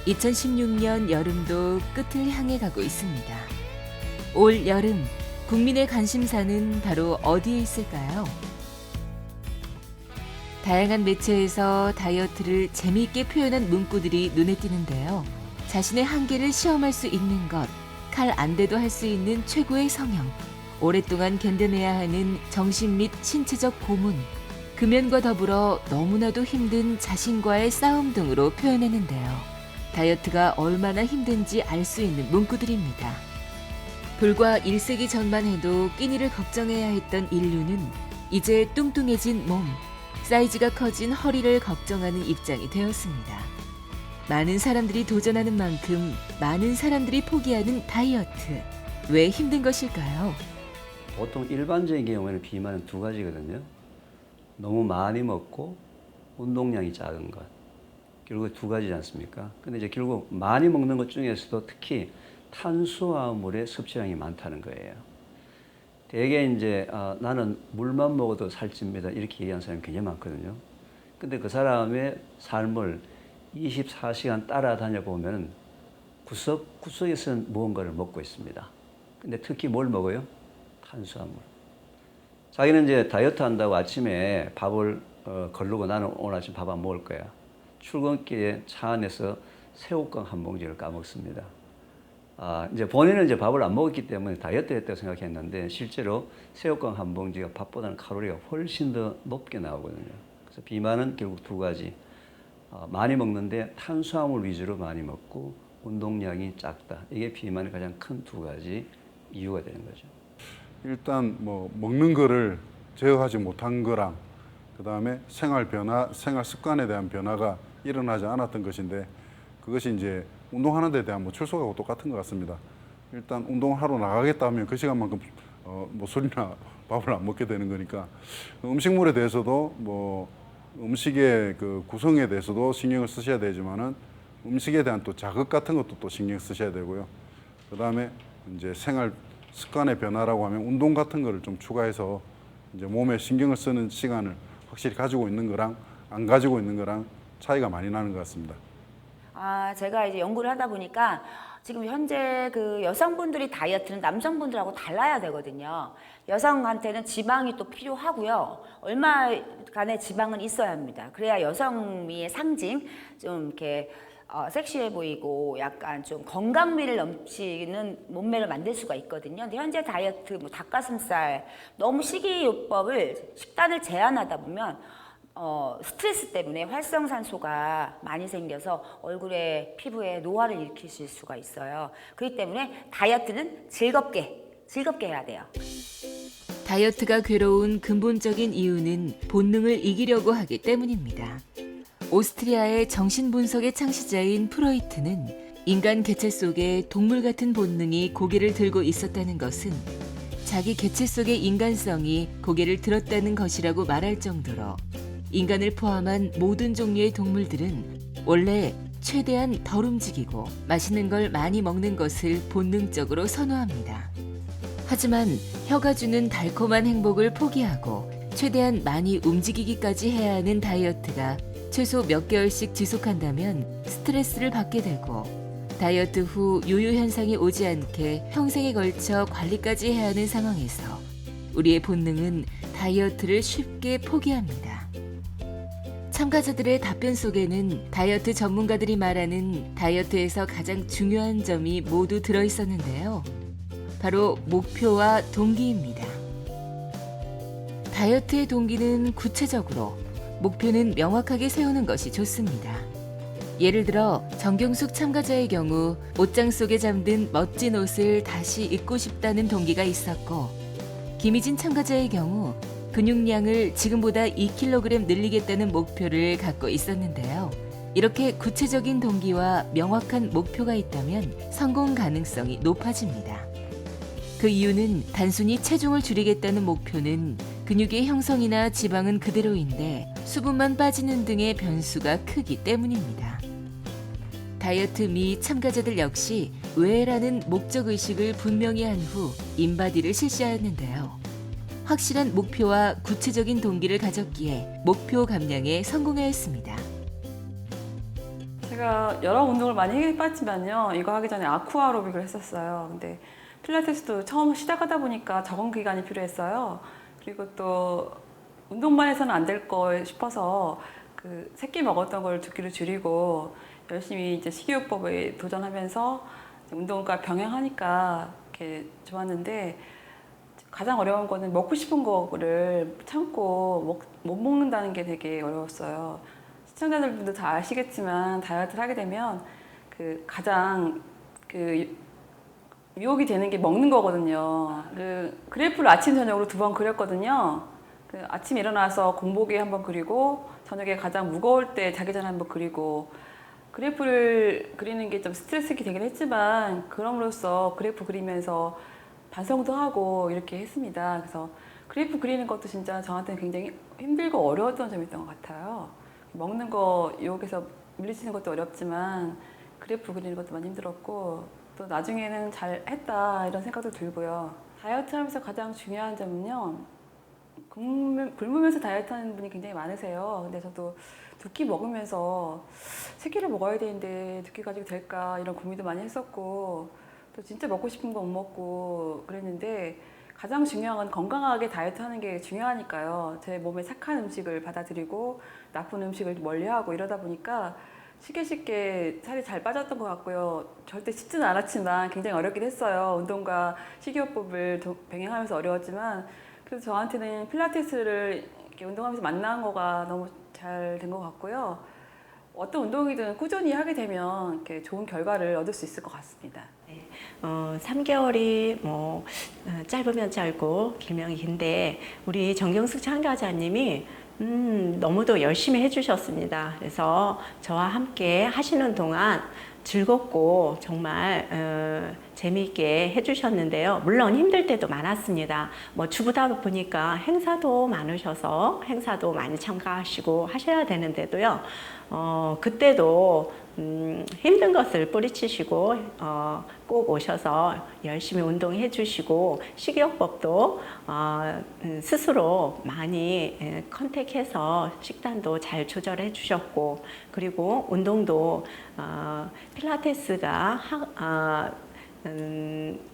2016년 여름도 끝을 향해 가고 있습니다. 올 여름 국민의 관심사는 바로 어디에 있을까요? 다양한 매체에서 다이어트를 재미있게 표현한 문구들이 눈에 띄는데요. 자신의 한계를 시험할 수 있는 것, 칼 안 대도 할 수 있는 최고의 성형, 오랫동안 견뎌내야 하는 정신 및 신체적 고문, 금연과 더불어 너무나도 힘든 자신과의 싸움 등으로 표현했는데요. 다이어트가 얼마나 힘든지 알 수 있는 문구들입니다. 불과 1세기 전만 해도 끼니를 걱정해야 했던 인류는 이제 뚱뚱해진 몸, 사이즈가 커진 허리를 걱정하는 입장이 되었습니다. 많은 사람들이 도전하는 만큼 많은 사람들이 포기하는 다이어트. 왜 힘든 것일까요? 보통 일반적인 경우에는 비만은 두 가지거든요. 너무 많이 먹고 운동량이 작은 것. 결국 두 가지지 않습니까? 근데 이제 결국 많이 먹는 것 중에서도 특히 탄수화물의 섭취량이 많다는 거예요. 대개 이제 나는 물만 먹어도 살찝니다 이렇게 얘기하는 사람이 굉장히 많거든요. 근데 그 사람의 삶을 24시간 따라다녀 보면 구석구석에서는 무언가를 먹고 있습니다. 근데 특히 뭘 먹어요? 탄수화물. 자기는 이제 다이어트 한다고 아침에 밥을 거르고 나는 오늘 아침 밥 안 먹을 거야. 출근길에 차 안에서 새우깡 한 봉지를 까먹습니다. 이제 본인은 이제 밥을 안 먹었기 때문에 다이어트 했다고 생각했는데 실제로 새우깡 한 봉지가 밥보다는 칼로리가 훨씬 더 높게 나오거든요. 그래서 비만은 결국 두 가지. 많이 먹는데 탄수화물 위주로 많이 먹고 운동량이 작다. 이게 비만의 가장 큰 두 가지 이유가 되는 거죠. 일단 뭐 먹는 거를 제어하지 못한 거랑 그다음에 생활 변화, 생활 습관에 대한 변화가 일어나지 않았던 것인데 그것이 이제 운동하는 데 대한 뭐 출소하고 똑같은 것 같습니다. 일단 운동하러 나가겠다 하면 그 시간만큼 뭐 술이나 밥을 안 먹게 되는 거니까 음식물에 대해서도 뭐 음식의 그 구성에 대해서도 신경을 쓰셔야 되지만은 음식에 대한 또 자극 같은 것도 또 신경 쓰셔야 되고요. 그다음에 이제 생활 습관의 변화라고 하면 운동 같은 거를 좀 추가해서 이제 몸에 신경을 쓰는 시간을 확실히 가지고 있는 거랑 안 가지고 있는 거랑 차이가 많이 나는 것 같습니다. 제가 이제 연구를 하다 보니까 지금 현재 그 여성분들이 다이어트는 남성분들하고 달라야 되거든요. 여성한테는 지방이 또 필요하고요. 얼마간의 지방은 있어야 합니다. 그래야 여성미의 상징, 좀 이렇게 섹시해 보이고 약간 좀 건강미를 넘치는 몸매를 만들 수가 있거든요. 근데 현재 다이어트, 뭐 닭가슴살, 너무 식이요법을 식단을 제한하다 보면 스트레스 때문에 활성산소가 많이 생겨서 얼굴에 피부에 노화를 일으키실 수가 있어요. 그렇기 때문에 다이어트는 즐겁게 해야 돼요. 다이어트가 괴로운 근본적인 이유는 본능을 이기려고 하기 때문입니다. 오스트리아의 정신분석의 창시자인 프로이트는 인간 개체 속에 동물 같은 본능이 고개를 들고 있었다는 것은 자기 개체 속의 인간성이 고개를 들었다는 것이라고 말할 정도로 인간을 포함한 모든 종류의 동물들은 원래 최대한 덜 움직이고 맛있는 걸 많이 먹는 것을 본능적으로 선호합니다. 하지만 혀가 주는 달콤한 행복을 포기하고 최대한 많이 움직이기까지 해야 하는 다이어트가 최소 몇 개월씩 지속한다면 스트레스를 받게 되고 다이어트 후 요요 현상이 오지 않게 평생에 걸쳐 관리까지 해야 하는 상황에서 우리의 본능은 다이어트를 쉽게 포기합니다. 참가자들의 답변 속에는 다이어트 전문가들이 말하는 다이어트에서 가장 중요한 점이 모두 들어있었는데요. 바로 목표와 동기입니다. 다이어트의 동기는 구체적으로, 목표는 명확하게 세우는 것이 좋습니다. 예를 들어 정경숙 참가자의 경우 옷장 속에 잠든 멋진 옷을 다시 입고 싶다는 동기가 있었고, 김희진 참가자의 경우 근육량을 지금보다 2kg 늘리겠다는 목표를 갖고 있었는데요. 이렇게 구체적인 동기와 명확한 목표가 있다면 성공 가능성이 높아집니다. 그 이유는 단순히 체중을 줄이겠다는 목표는 근육의 형성이나 지방은 그대로인데 수분만 빠지는 등의 변수가 크기 때문입니다. 다이어트 미 참가자들 역시 왜라는 목적의식을 분명히 한 후 인바디를 실시하였는데요. 확실한 목표와 구체적인 동기를 가졌기에 목표 감량에 성공하였습니다. 제가 여러 운동을 많이 해봤지만요. 이거 하기 전에 아쿠아로빅을 했었어요. 근데 필라테스도 처음 시작하다 보니까 적응 기간이 필요했어요. 그리고 또 운동만 해서는 안 될 거 싶어서 그 새끼 먹었던 걸 2끼로 줄이고 열심히 이제 식이요법에 도전하면서 운동과 병행하니까 이렇게 좋았는데 가장 어려운 거는 먹고 싶은 거를 참고 못 먹는다는 게 되게 어려웠어요. 시청자들도 다 아시겠지만 다이어트를 하게 되면 그 가장 그 유혹이 되는 게 먹는 거거든요. 그 그래프를 아침 저녁으로 2번 그렸거든요. 그 아침에 일어나서 공복에 한번 그리고 저녁에 가장 무거울 때 자기 전에 한번 그리고 그래프를 그리는 게 좀 스트레스가 되긴 했지만 그럼으로써 그래프 그리면서 반성도 하고 이렇게 했습니다. 그래서 그래프 그리는 것도 진짜 저한테는 굉장히 힘들고 어려웠던 점이 있던 것 같아요. 먹는 거 유혹에서 물리치는 것도 어렵지만 그래프 그리는 것도 많이 힘들었고 또 나중에는 잘 했다 이런 생각도 들고요. 다이어트 하면서 가장 중요한 점은요. 굶으면서 다이어트 하는 분이 굉장히 많으세요. 근데 저도 2끼 먹으면서 3끼를 먹어야 되는데 2끼 가지고 될까 이런 고민도 많이 했었고 또 진짜 먹고 싶은 거 못 먹고 그랬는데 가장 중요한 건 건강하게 다이어트 하는 게 중요하니까요. 제 몸에 착한 음식을 받아들이고 나쁜 음식을 멀리하고 이러다 보니까 쉽게 살이 잘 빠졌던 것 같고요. 절대 쉽지는 않았지만 굉장히 어렵긴 했어요. 운동과 식이요법을 병행하면서 어려웠지만 그래서 저한테는 필라테스를 이렇게 운동하면서 만난 거가 너무 잘 된 것 같고요. 어떤 운동이든 꾸준히 하게 되면 이렇게 좋은 결과를 얻을 수 있을 것 같습니다. 3개월이 짧으면 짧고 길면 긴데 우리 정경숙 참가자님이 너무도 열심히 해주셨습니다. 그래서 저와 함께 하시는 동안 즐겁고 정말 재미있게 해주셨는데요. 물론 힘들 때도 많았습니다. 주부다 보니까 행사도 많으셔서 행사도 많이 참가하시고 하셔야 되는데도요. 그때도 힘든 것을 뿌리치시고 꼭 오셔서 열심히 운동해 주시고 식이요법도 스스로 많이 컨택해서 식단도 잘 조절해 주셨고 그리고 운동도 필라테스가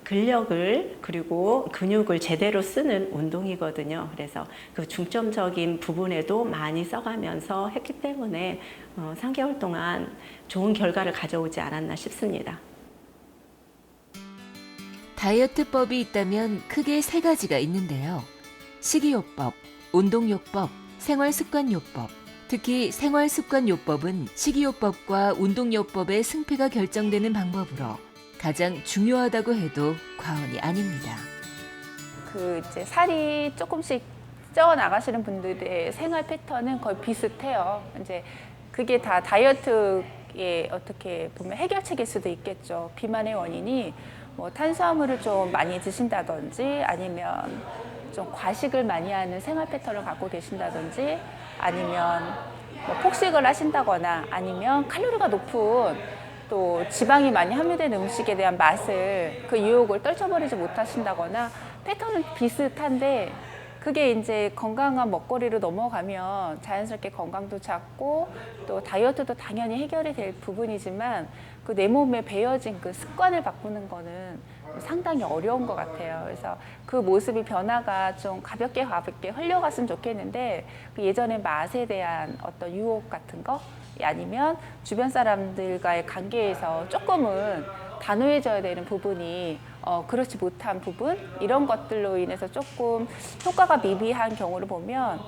근력을 그리고 근육을 제대로 쓰는 운동이거든요. 그래서 그 중점적인 부분에도 많이 써가면서 했기 때문에 3개월 동안 좋은 결과를 가져오지 않았나 싶습니다. 다이어트법이 있다면 크게 3가지가 있는데요. 식이요법, 운동요법, 생활습관요법. 특히 생활습관요법은 식이요법과 운동요법의 승패가 결정되는 방법으로 가장 중요하다고 해도 과언이 아닙니다. 이제 살이 조금씩 쪄 나가시는 분들의 생활 패턴은 거의 비슷해요. 이제 그게 다 다이어트의 어떻게 보면 해결책일 수도 있겠죠. 비만의 원인이 탄수화물을 좀 많이 드신다든지 아니면 좀 과식을 많이 하는 생활 패턴을 갖고 계신다든지 아니면 폭식을 하신다거나 아니면 칼로리가 높은 또 지방이 많이 함유된 음식에 대한 맛을 그 유혹을 떨쳐버리지 못하신다거나 패턴은 비슷한데 그게 이제 건강한 먹거리로 넘어가면 자연스럽게 건강도 찾고 또 다이어트도 당연히 해결이 될 부분이지만 그 내 몸에 배어진 그 습관을 바꾸는 거는 상당히 어려운 것 같아요. 그래서 그 모습이 변화가 좀 가볍게 흘려갔으면 좋겠는데 그 예전의 맛에 대한 어떤 유혹 같은 거 아니면 주변 사람들과의 관계에서 조금은 단호해져야 되는 부분이 그렇지 못한 부분 이런 것들로 인해서 조금 효과가 미비한 경우를 보면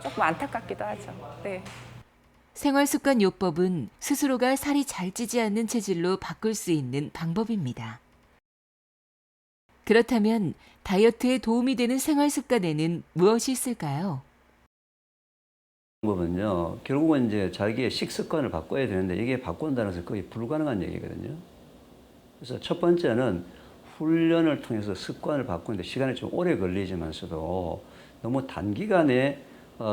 조금 안타깝기도 하죠. 네. 생활습관요법은 스스로가 살이 잘 찌지 않는 체질로 바꿀 수 있는 방법입니다. 그렇다면 다이어트에 도움이 되는 생활습관에는 무엇이 있을까요? 방법은요, 결국은 이제 자기의 식습관을 바꿔야 되는데 이게 바꾼다는 것은 거의 불가능한 얘기거든요. 그래서 첫 번째는 훈련을 통해서 습관을 바꾸는데 시간이 좀 오래 걸리지만서도 너무 단기간에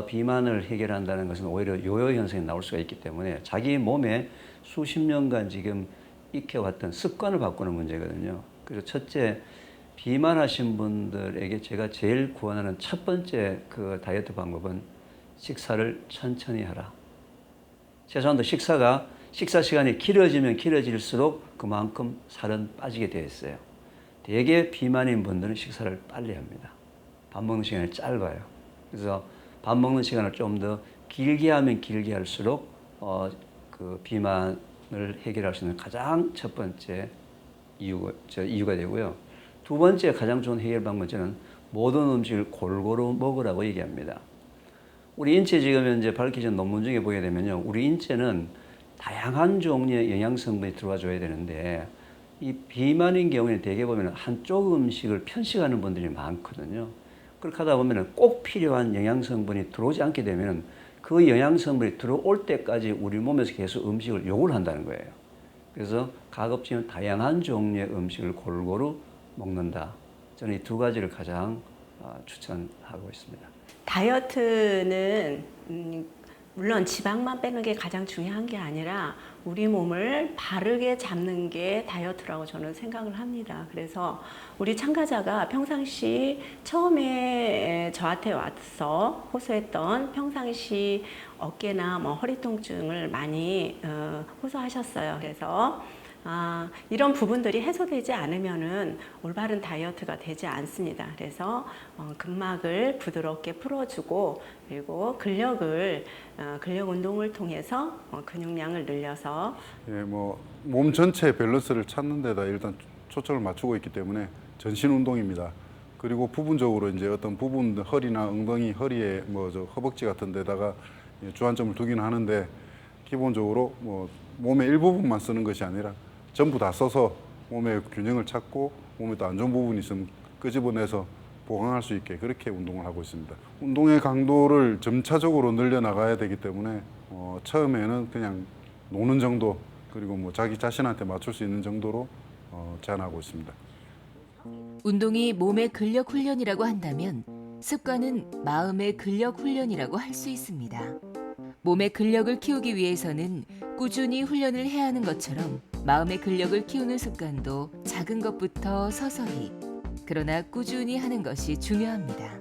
비만을 해결한다는 것은 오히려 요요 현상이 나올 수가 있기 때문에 자기 몸에 수십 년간 지금 익혀왔던 습관을 바꾸는 문제거든요. 그래서 첫째, 비만하신 분들에게 제가 제일 권하는 첫 번째 그 다이어트 방법은 식사를 천천히 하라. 최소한도 식사가 식사 시간이 길어지면 길어질수록 그만큼 살은 빠지게 되어 있어요. 대개 비만인 분들은 식사를 빨리 합니다. 밥 먹는 시간이 짧아요. 그래서 밥 먹는 시간을 좀 더 길게 하면 길게 할수록 그 비만을 해결할 수 있는 가장 첫 번째 이유가 되고요. 두 번째 가장 좋은 해결 방법은 저는 모든 음식을 골고루 먹으라고 얘기합니다. 우리 인체 지금 현재 밝혀진 논문 중에 보게 되면요, 우리 인체는 다양한 종류의 영양 성분이 들어와 줘야 되는데 이 비만인 경우에는 대개 보면 한쪽 음식을 편식하는 분들이 많거든요. 그렇게 하다 보면 꼭 필요한 영양 성분이 들어오지 않게 되면 그 영양 성분이 들어올 때까지 우리 몸에서 계속 음식을 요구를 한다는 거예요. 그래서 가급적이면 다양한 종류의 음식을 골고루 먹는다. 저는 이 두 가지를 가장 추천하고 있습니다. 다이어트는 물론 지방만 빼는 게 가장 중요한 게 아니라 우리 몸을 바르게 잡는 게 다이어트라고 저는 생각을 합니다. 그래서 우리 참가자가 평상시 처음에 저한테 와서 호소했던 평상시 어깨나 뭐 허리 통증을 많이 호소하셨어요. 그래서 이런 부분들이 해소되지 않으면은 올바른 다이어트가 되지 않습니다. 그래서 근막을 부드럽게 풀어주고 그리고 근력 운동을 통해서 근육량을 늘려서 예, 뭐 몸 전체의 밸런스를 찾는 데다 일단 초점을 맞추고 있기 때문에 전신 운동입니다. 그리고 부분적으로 이제 어떤 부분 허리나 엉덩이, 허리에 뭐 저 허벅지 같은 데다가 주안점을 두긴 하는데 기본적으로 뭐 몸의 일부분만 쓰는 것이 아니라 전부 다 써서 몸의 균형을 찾고 몸에 또 안 좋은 부분이 있으면 끄집어내서 보강할 수 있게 그렇게 운동을 하고 있습니다. 운동의 강도를 점차적으로 늘려나가야 되기 때문에 처음에는 그냥 노는 정도 그리고 뭐 자기 자신한테 맞출 수 있는 정도로 제한하고 있습니다. 운동이 몸의 근력 훈련이라고 한다면 습관은 마음의 근력 훈련이라고 할 수 있습니다. 몸의 근력을 키우기 위해서는 꾸준히 훈련을 해야 하는 것처럼 마음의 근력을 키우는 습관도 작은 것부터 서서히 그러나 꾸준히 하는 것이 중요합니다.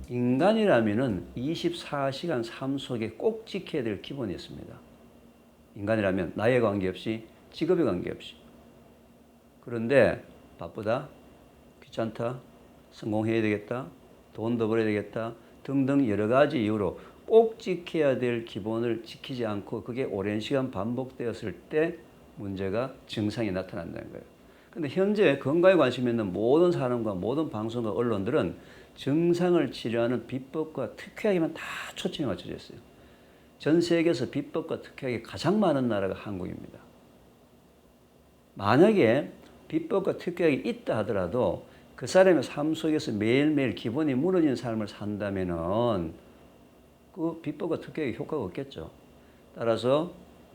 인간이라면은 24시간 삶 속에 꼭 지켜야 될 기본이 있습니다. 인간이라면 나이에 관계없이 직업에 관계없이. 그런데 바쁘다, 귀찮다, 성공해야 되겠다, 돈 더 벌어야 되겠다 등등 여러 가지 이유로 꼭 지켜야 될 기본을 지키지 않고 그게 오랜 시간 반복되었을 때 문제가 증상이 나타난다는 거예요. 근데 현재 건강에 관심 있는 모든 사람과 모든 방송과 언론들은 증상을 치료하는 비법과 특효약에만 다 초점이 맞춰져 있어요. 전 세계에서 비법과 특효약이 가장 많은 나라가 한국입니다. 만약에 비법과 특효약이 있다 하더라도 그 사람의 삶 속에서 매일매일 기본이 무너진 삶을 산다면은 그 비법과 특효약의 효과가 없겠죠. 따라서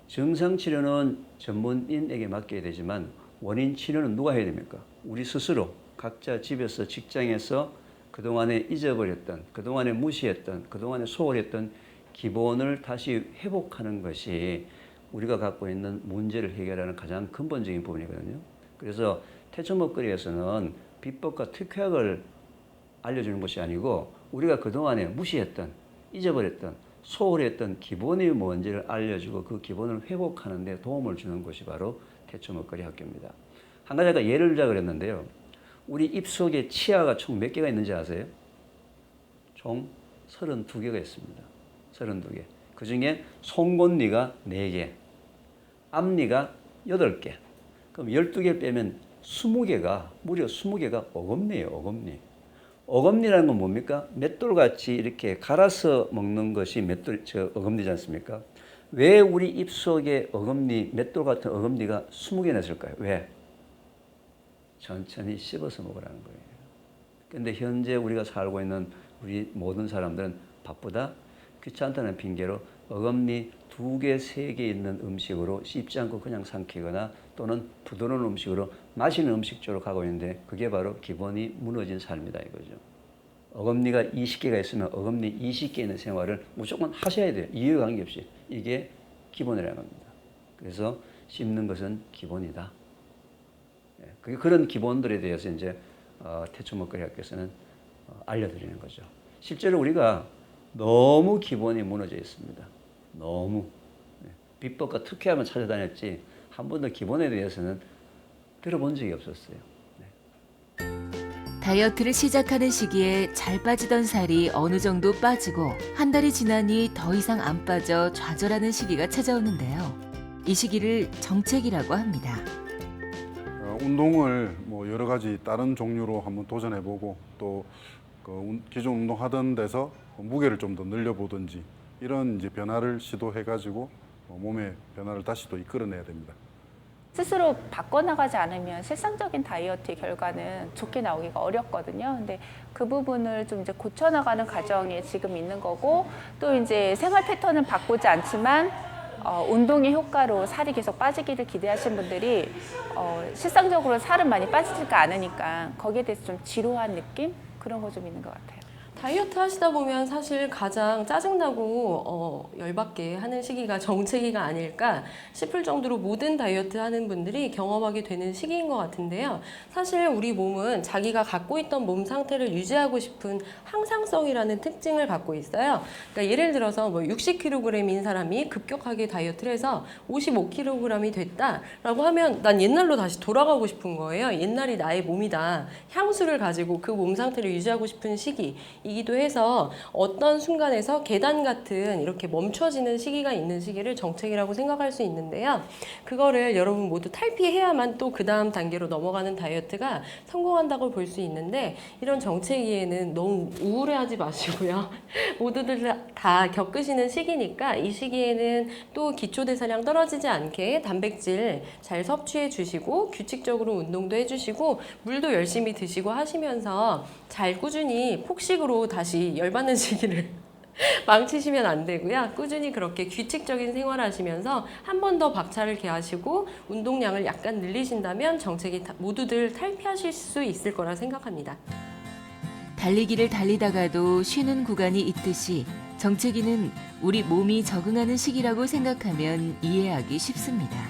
증상 치료는 전문인에게 맡겨야 되지만 원인 치료는 누가 해야 됩니까? 우리 스스로 각자 집에서 직장에서 그동안에 잊어버렸던, 그동안에 무시했던, 그동안에 소홀했던 기본을 다시 회복하는 것이 우리가 갖고 있는 문제를 해결하는 가장 근본적인 부분이거든요. 그래서 태초 먹거리에서는 비법과 특효약을 알려주는 것이 아니고 우리가 그동안에 무시했던, 잊어버렸던, 소홀했던 기본이 뭔지를 알려주고 그 기본을 회복하는 데 도움을 주는 것이 바로 태초 먹거리 학교입니다. 한 가지 아까 예를 들자 그랬는데요. 우리 입속에 치아가 총 몇 개가 있는지 아세요? 총 32개가 있습니다. 32개. 그 중에 송곳니가 4개, 앞니가 8개. 그럼 12개 빼면 20개가, 무려 20개가 어금니예요, 어금니. 어금니라는 건 뭡니까? 맷돌같이 이렇게 갈아서 먹는 것이 어금니지 않습니까? 왜 우리 입속에 맷돌 같은 어금니가 20개나 있을까요? 왜? 천천히 씹어서 먹으라는 거예요. 근데 현재 우리가 살고 있는 우리 모든 사람들은 바쁘다, 귀찮다는 핑계로 어금니 2개, 3개 있는 음식으로 씹지 않고 그냥 삼키거나 또는 부드러운 음식으로 맛있는 음식 쪽으로 가고 있는데 그게 바로 기본이 무너진 삶이다 이거죠. 어금니가 20개가 있으면 어금니 20개 있는 생활을 무조건 하셔야 돼요. 이유에 관계없이. 이게 기본이라는 겁니다. 그래서 씹는 것은 기본이다. 그런 기본들에 대해서 이제 태초 먹거리 학교에서는 알려드리는 거죠. 실제로 우리가 너무 기본이 무너져 있습니다. 너무. 비법과 특효야만 찾아다녔지 한 번도 기본에 대해서는 들어본 적이 없었어요. 다이어트를 시작하는 시기에 잘 빠지던 살이 어느 정도 빠지고 한 달이 지나니 더 이상 안 빠져 좌절하는 시기가 찾아오는데요. 이 시기를 정체기라고 합니다. 운동을 뭐 여러 가지 다른 종류로 한번 도전해보고 또 기존 운동하던 데서 무게를 좀 더 늘려보든지 이런 이제 변화를 시도해가지고 몸의 변화를 다시 또 이끌어내야 됩니다. 스스로 바꿔나가지 않으면 실상적인 다이어트 결과는 좋게 나오기가 어렵거든요. 근데 그 부분을 좀 이제 고쳐나가는 과정에 지금 있는 거고, 또 이제 생활 패턴은 바꾸지 않지만 운동의 효과로 살이 계속 빠지기를 기대하시는 분들이 실상적으로 살은 많이 빠지지가 않으니까 거기에 대해서 좀 지루한 느낌? 그런 거 좀 있는 것 같아요. 다이어트 하시다 보면 사실 가장 짜증나고 열받게 하는 시기가 정체기가 아닐까 싶을 정도로 모든 다이어트 하는 분들이 경험하게 되는 시기인 것 같은데요. 사실 우리 몸은 자기가 갖고 있던 몸 상태를 유지하고 싶은 항상성이라는 특징을 갖고 있어요. 그러니까 예를 들어서 뭐 60kg인 사람이 급격하게 다이어트를 해서 55kg이 됐다라고 하면 난 옛날로 다시 돌아가고 싶은 거예요. 옛날이 나의 몸이다. 향수를 가지고 그 몸 상태를 유지하고 싶은 시기. 이기도 해서 어떤 순간에서 계단 같은 이렇게 멈춰지는 시기가 있는 시기를 정체기라고 생각할 수 있는데요. 그거를 여러분 모두 탈피해야만 또 그 다음 단계로 넘어가는 다이어트가 성공한다고 볼 수 있는데, 이런 정체기에는 너무 우울해하지 마시고요. 모두들 다 겪으시는 시기니까 이 시기에는 또 기초대사량 떨어지지 않게 단백질 잘 섭취해 주시고 규칙적으로 운동도 해주시고 물도 열심히 드시고 하시면서 잘 꾸준히 폭식으로 다시 열받는 시기를 망치시면 안 되고요. 꾸준히 그렇게 규칙적인 생활하시면서 한 번 더 박차를 개하시고 운동량을 약간 늘리신다면 정체기 모두들 탈피하실 수 있을 거라 생각합니다. 달리기를 달리다가도 쉬는 구간이 있듯이 정체기는 우리 몸이 적응하는 시기라고 생각하면 이해하기 쉽습니다.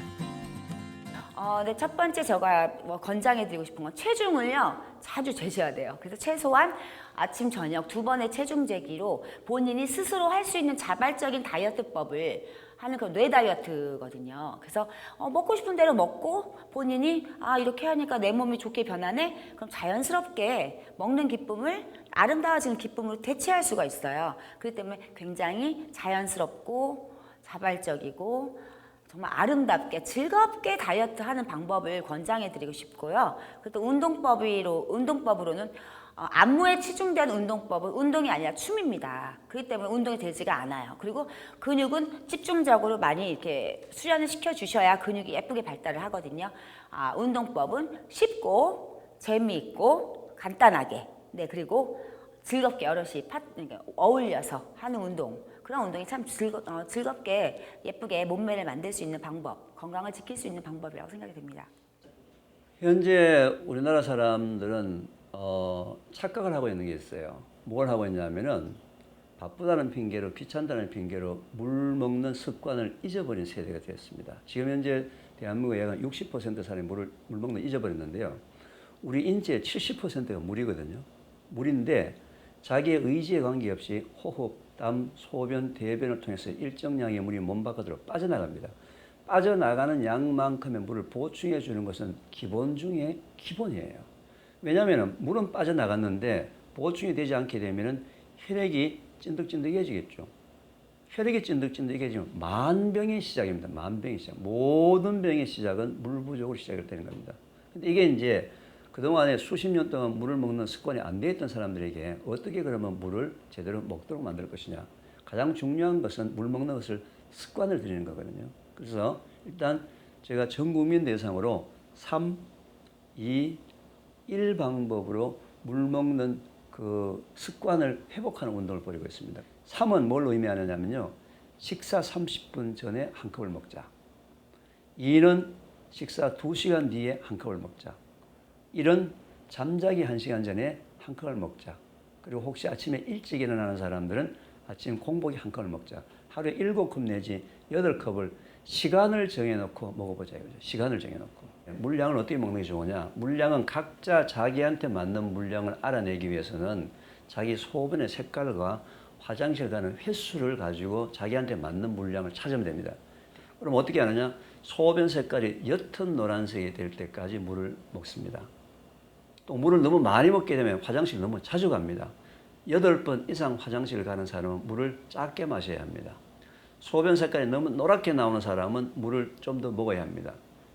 네, 첫 번째 제가 권장해드리고 싶은 건 체중을요 자주 재셔야 돼요. 그래서 최소한 아침 저녁 2번의 체중 재기로 본인이 스스로 할 수 있는 자발적인 다이어트법을 하는 그 뇌 다이어트거든요. 그래서 먹고 싶은 대로 먹고 본인이 이렇게 하니까 내 몸이 좋게 변하네? 그럼 자연스럽게 먹는 기쁨을 아름다워지는 기쁨으로 대체할 수가 있어요. 그렇기 때문에 굉장히 자연스럽고 자발적이고 정말 아름답게 즐겁게 다이어트 하는 방법을 권장해 드리고 싶고요. 그리고 운동법으로는 안무에 치중된 운동법은 운동이 아니라 춤입니다. 그렇기 때문에 운동이 되지가 않아요. 그리고 근육은 집중적으로 많이 이렇게 수련을 시켜 주셔야 근육이 예쁘게 발달을 하거든요. 운동법은 쉽고 재미있고 간단하게, 네, 그리고 즐겁게 여럿이 어울려서 하는 운동. 그런 운동이 참 즐겁게 예쁘게 몸매를 만들 수 있는 방법, 건강을 지킬 수 있는 방법이라고 생각이 됩니다. 현재 우리나라 사람들은 착각을 하고 있는 게 있어요. 뭘 하고 있냐면은 바쁘다는 핑계로, 귀찮다는 핑계로 물 먹는 습관을 잊어버린 세대가 되었습니다. 지금 현재 대한민국의 약 60% 사람이 물 먹는 걸 잊어버렸는데요. 우리 인체의 70%가 물이거든요. 물인데 자기의 의지에 관계없이 호흡, 땀, 소변, 대변을 통해서 일정량의 물이 몸 바깥으로 빠져나갑니다. 빠져나가는 양만큼의 물을 보충해 주는 것은 기본 중에 기본이에요. 왜냐하면 물은 빠져나갔는데 보충이 되지 않게 되면 혈액이 찐득찐득해지겠죠. 혈액이 찐득찐득해지면 만병의 시작입니다. 만병의 시작. 모든 병의 시작은 물 부족으로 시작이 되는 겁니다. 근데 이게 이제 그동안에 수십 년 동안 물을 먹는 습관이 안 되어 있던 사람들에게 어떻게 그러면 물을 제대로 먹도록 만들 것이냐. 가장 중요한 것은 물 먹는 것을 습관을 들이는 거거든요. 그래서 일단 제가 전 국민 대상으로 3, 2, 1 방법으로 물 먹는 그 습관을 회복하는 운동을 벌이고 있습니다. 3은 뭘 의미하느냐면요. 식사 30분 전에 한 컵을 먹자. 2는 식사 2시간 뒤에 한 컵을 먹자. 1은 잠자기 1시간 전에 한 컵을 먹자. 그리고 혹시 아침에 일찍 일어나는 사람들은 아침 공복에 한 컵을 먹자. 하루에 7컵 내지 8컵을 시간을 정해놓고 먹어보자 이거죠. 시간을 정해놓고. 물량을 어떻게 먹는 게 좋으냐. 물량은 각자 자기한테 맞는 물량을 알아내기 위해서는 자기 소변의 색깔과 화장실 가는 횟수를 가지고 자기한테 맞는 물량을 찾으면 됩니다. 그럼 어떻게 하느냐? 소변 색깔이 옅은 노란색이 될 때까지 물을 먹습니다. 또 물을 너무 많이 먹게 되면 화장실 너무 자주 갑니다. 8번 이상 화장실 가는 사람은 물을 작게 마셔야 합니다. 소변 색깔이 너무 노랗게 나오는 사람은 물을 좀 더 먹어야 합니다.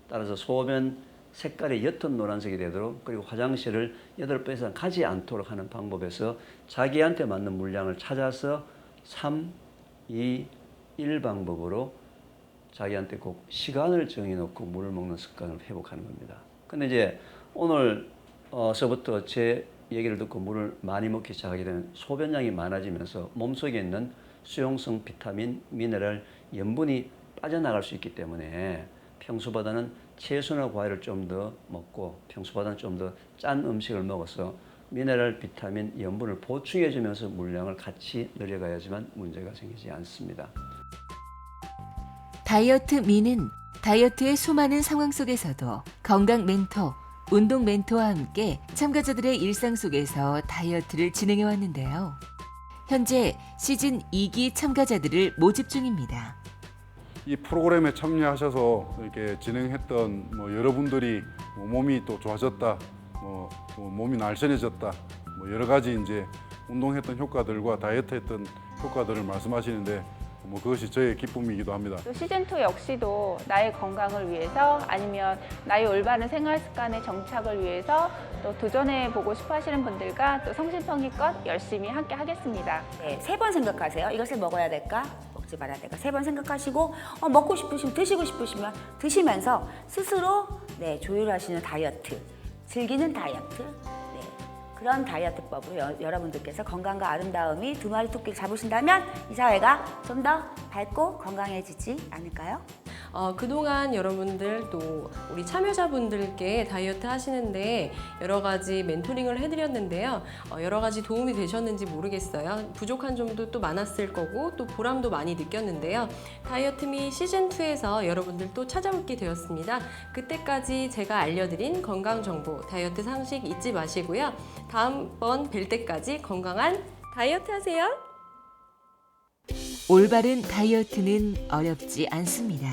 따라서 소변 색깔이 옅은 노란색이 되도록, 그리고 화장실을 8번 이상 가지 않도록 하는 방법에서 자기한테 맞는 물량을 찾아서 3, 2, 1 방법으로 자기한테 꼭 시간을 정해놓고 물을 먹는 습관을 회복하는 겁니다. 근데 이제 오늘서부터 제 얘기를 듣고 물을 많이 먹기 시작하게 되면 소변량이 많아지면서 몸속에 있는 수용성 비타민, 미네랄, 염분이 빠져나갈 수 있기 때문에 평소보다는 채소나 과일을 좀 더 먹고 평소보다는 좀 더 짠 음식을 먹어서 미네랄, 비타민, 염분을 보충해 주면서 물량을 같이 늘려가야지만 문제가 생기지 않습니다. 다이어트 미는 다이어트의 수많은 상황 속에서도 건강 멘토, 운동 멘토와 함께 참가자들의 일상 속에서 다이어트를 진행해 왔는데요. 현재 시즌 2기 참가자들을 모집 중입니다. 이 프로그램에 참여하셔서 이렇게 진행했던 여러분들이 몸이 또 좋아졌다, 또 몸이 날씬해졌다, 여러 가지 이제 운동했던 효과들과 다이어트했던 효과들을 말씀하시는데 그것이 저의 기쁨이기도 합니다. 또 시즌2 역시도 나의 건강을 위해서 아니면 나의 올바른 생활 습관의 정착을 위해서 또 도전해보고 싶어 하시는 분들과 또 성심성의껏 열심히 함께 하겠습니다. 네, 3번 생각하세요. 이것을 먹어야 될까? 먹지 말아야 될까? 3번 생각하시고 먹고 싶으시면 드시고 싶으시면 드시면서 스스로 조율하시는 다이어트, 즐기는 다이어트, 그런 다이어트법으로 여러분들께서 건강과 아름다움이 두 마리 토끼를 잡으신다면 이 사회가 좀 더 밝고 건강해지지 않을까요? 그동안 여러분들 또 우리 참여자분들께 다이어트 하시는데 여러 가지 멘토링을 해드렸는데요. 여러 가지 도움이 되셨는지 모르겠어요. 부족한 점도 또 많았을 거고 또 보람도 많이 느꼈는데요. 다이어트미 시즌2에서 여러분들 또 찾아뵙게 되었습니다. 그때까지 제가 알려드린 건강정보, 다이어트 상식 잊지 마시고요. 다음번 뵐 때까지 건강한 다이어트 하세요. 올바른 다이어트는 어렵지 않습니다.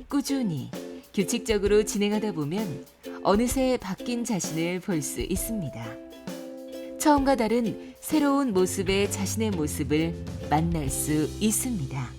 꾸준히, 규칙적으로 진행하다 보면 어느새 바뀐 자신을 볼 수 있습니다. 처음과 다른 새로운 모습의 자신의 모습을 만날 수 있습니다.